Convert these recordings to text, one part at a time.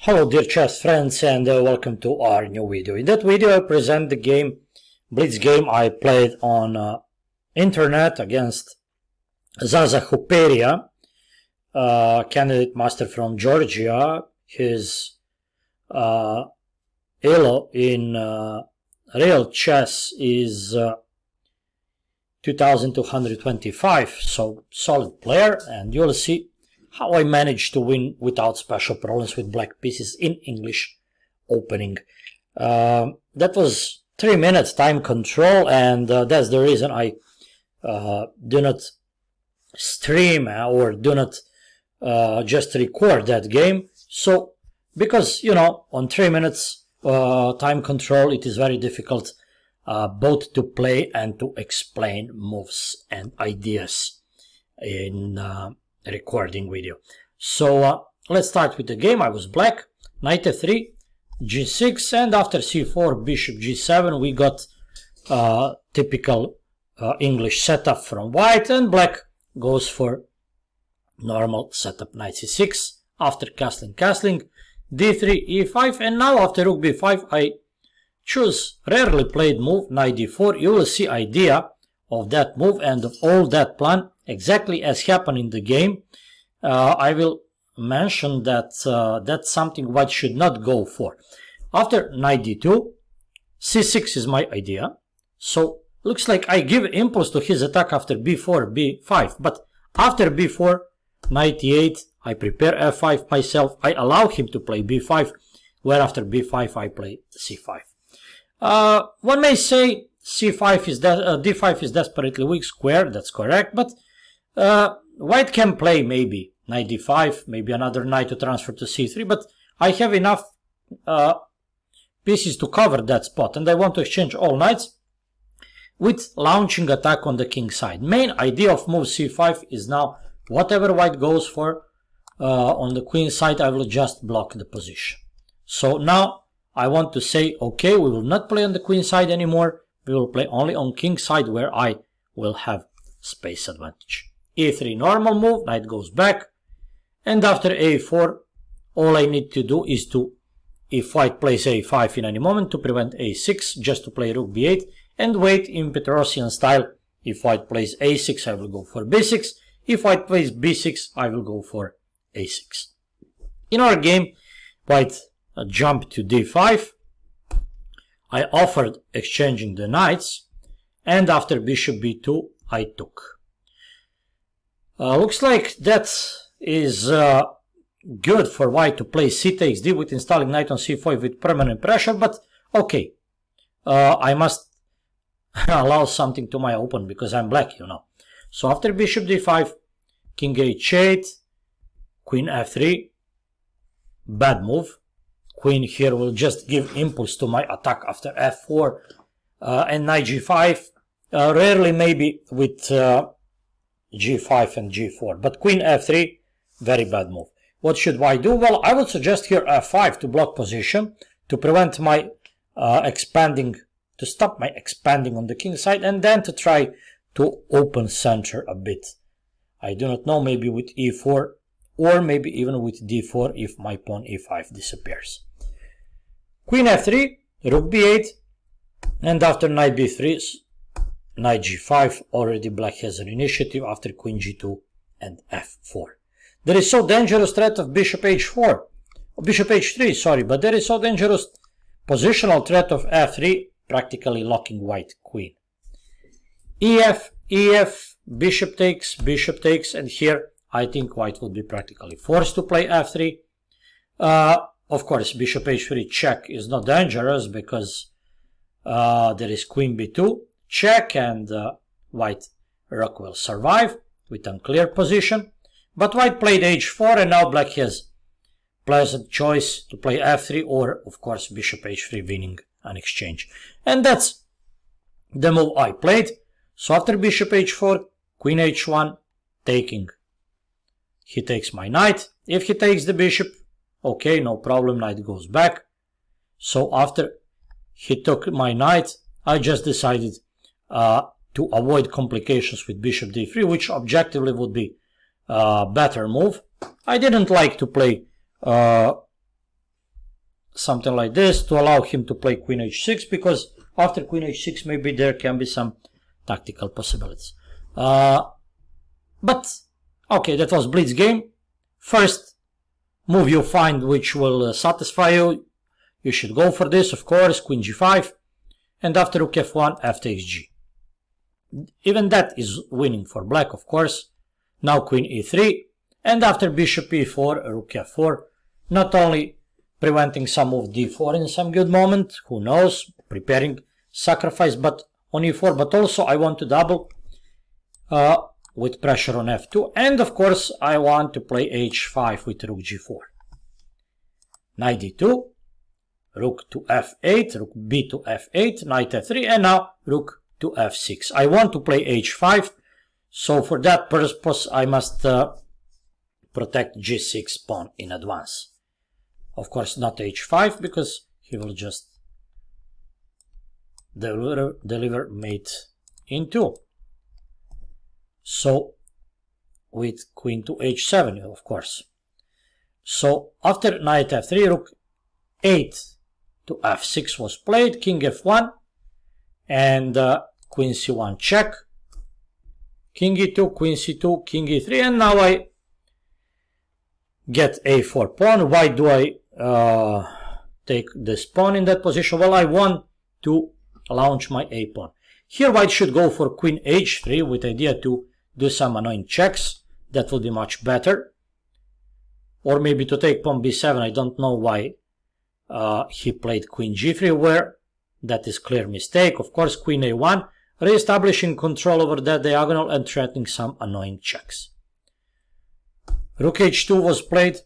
Hello dear chess friends, and welcome to our new video. In that video I present the blitz game I played on internet against Zaza Huperia, candidate master from Georgia. His elo in real chess is 2225, so solid player, and you'll see how I managed to win without special problems with black pieces in English opening. That was 3 minutes time control, and that's the reason I do not stream or do not just record that game. So because, you know, on 3 minutes time control it is very difficult both to play and to explain moves and ideas in recording video. So let's start with the game. I was black, knight f3, g6, and after c4, bishop g7, we got typical English setup from white, and black goes for normal setup, knight c6, after castling, d3, e5, and now after rook b5 I choose rarely played move, knight d4. You will see idea of that move and of all that plan exactly as happened in the game. I will mention that that's something white should not go for. After knight d2, c6 is my idea. So looks like I give impulse to his attack after b4, b5. But after b4, knight e8, I prepare f5 myself. I allow him to play b5, where after b5 I play c5. One may say c5 is d5 is desperately weak square. That's correct, but white can play maybe knight d5, maybe another knight to transfer to c3, but I have enough pieces to cover that spot, and I want to exchange all knights with launching attack on the king side. Main idea of move c5 is now whatever white goes for on the queen side, I will just block the position. So now I want to say, okay, we will not play on the queen side anymore. We will play only on king side, where I will have space advantage. e3 normal move, knight goes back, and after a4 all I need to do is to, if white plays a5 in any moment, to prevent a6, just to play rook b8 and wait in Petrosian style. If white plays a6 I will go for b6, if white plays b6 I will go for a6. In our game white jumped to d5. I offered exchanging the knights, and after bishop b2 I took. Looks like that is good for white to play c takes d with installing knight on c4 with permanent pressure, but okay, I must allow something to my opponent because I'm black, you know. So after bishop d5, king h8, queen f3, bad move. Queen here will just give impulse to my attack after f4, and knight g5, rarely maybe with g5 and g4, but queen f3, very bad move. What should white do? Well, I would suggest here f5 to block position, to prevent my to stop my expanding on the king side, and then to try to open center a bit. I do not know, maybe with e4, or maybe even with d4 if my pawn e5 disappears. Queen f3, rook b8, and after knight b3, knight g5, already black has an initiative after queen g2 and f4. There is so dangerous threat of bishop h4, bishop h3, sorry, but there is so dangerous positional threat of f3, practically locking white queen. ef, bishop takes, and here I think white will be practically forced to play f3. Of course, bishop h3 check is not dangerous because there is queen b2 check, and white rook will survive with unclear position. But white played h4, and now black has pleasant choice to play f3, or of course bishop h3 winning an exchange. And that's the move I played. So after bishop h4, queen h1, taking. He takes my knight. If he takes the bishop, okay, no problem, knight goes back. So after he took my knight, I just decided to avoid complications with bishop d3, which objectively would be a better move. I didn't like to play something like this to allow him to play queen h6, because after queen h6 maybe there can be some tactical possibilities. But okay, that was blitz game. First move you find which will satisfy you. You should go for this, of course, queen g5, and after rook f1, f takes g. Even that is winning for black, of course. Now queen e3, and after bishop e4, rook f4, not only preventing some move d4 in some good moment, who knows, preparing sacrifice but on e4, but also I want to double with pressure on f2, and of course I want to play h5 with rook g4. Knight d2, rook to f8, rook b to f8, knight f3, and now rook to f6. I want to play h5, so for that purpose I must protect g6 pawn in advance. Of course not h5, because he will just deliver mate in 2. So with queen to h7, of course. So after knight f3, rook 8 to f6 was played, king f1, and queen c1 check, king e2, queen c2, king e3, and now I get a4 pawn. Why do I take this pawn in that position? Well, I want to launch my a pawn. Here white should go for queen h3 with idea to do some annoying checks. That would be much better. Or maybe to take pawn b7. I don't know why he played queen g3, where that is clear mistake. Of course, queen a1, re-establishing control over that diagonal and threatening some annoying checks. Rook h2 was played,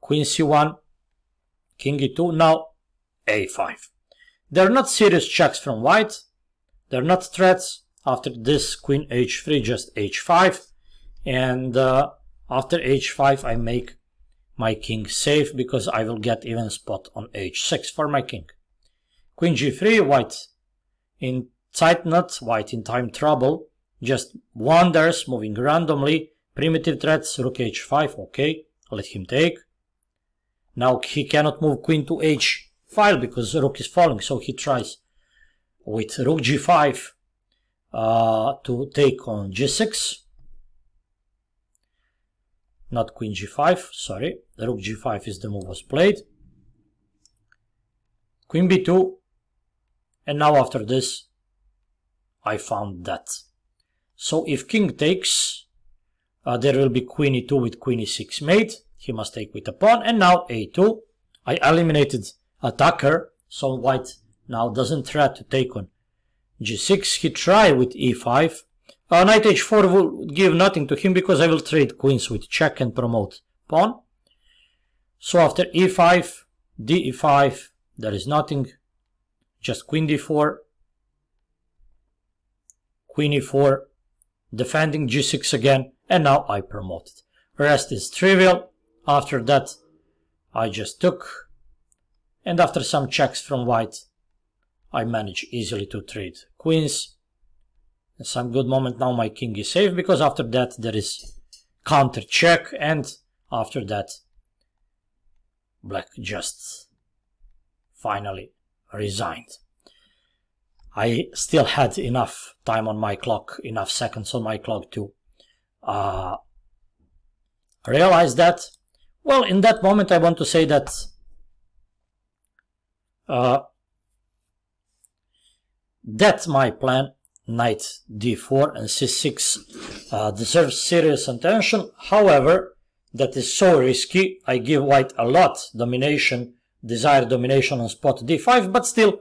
queen c1, king e2, now a5. They're not serious checks from white, they're not threats. After this queen h3, just h5, and after h5 I make my king safe, because I will get even spot on h6 for my king. Queen g3, white in tight knot, white in time trouble, just wanders, moving randomly, primitive threats, rook h5, okay, let him take. Now he cannot move queen to h5 because rook is falling, so he tries with rook g5 to take on g6. Not queen g5, sorry, rook g5 is the move was played. Queen b2, and now after this I found that. So if king takes, there will be queen e2 with queen e6 mate. He must take with a pawn, and now a2. I eliminated attacker, so white now doesn't try to take on g6. He try with e5. Knight h4 will give nothing to him, because I will trade queens with check and promote pawn. So after e5, d5, there is nothing, just queen d4, queen e4, defending g6 again, and now I promoted. Rest is trivial. After that I just took, and after some checks from white I managed easily to trade queens. In some good moment now my king is safe, because after that there is counter check, and after that black just finally resigned. I still had enough time on my clock, enough seconds on my clock to realize that. Well, in that moment I want to say that that's my plan. Knight d4 and c6 deserves serious attention. However, that is so risky. I give white a lot domination, desired domination on spot d5, but still,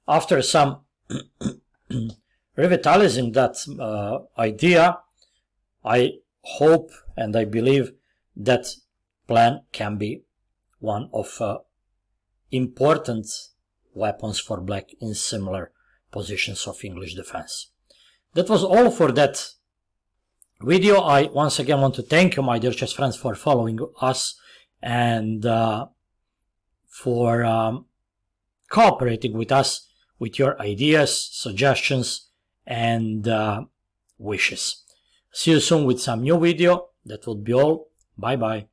after some revitalizing that idea, I hope and I believe that plan can be one of important weapons for black in similar positions of English defense. That was all for that video. I once again want to thank you, my dear chess friends, for following us and for cooperating with us with your ideas, suggestions, and wishes. See you soon with some new video. That would be all. Bye bye.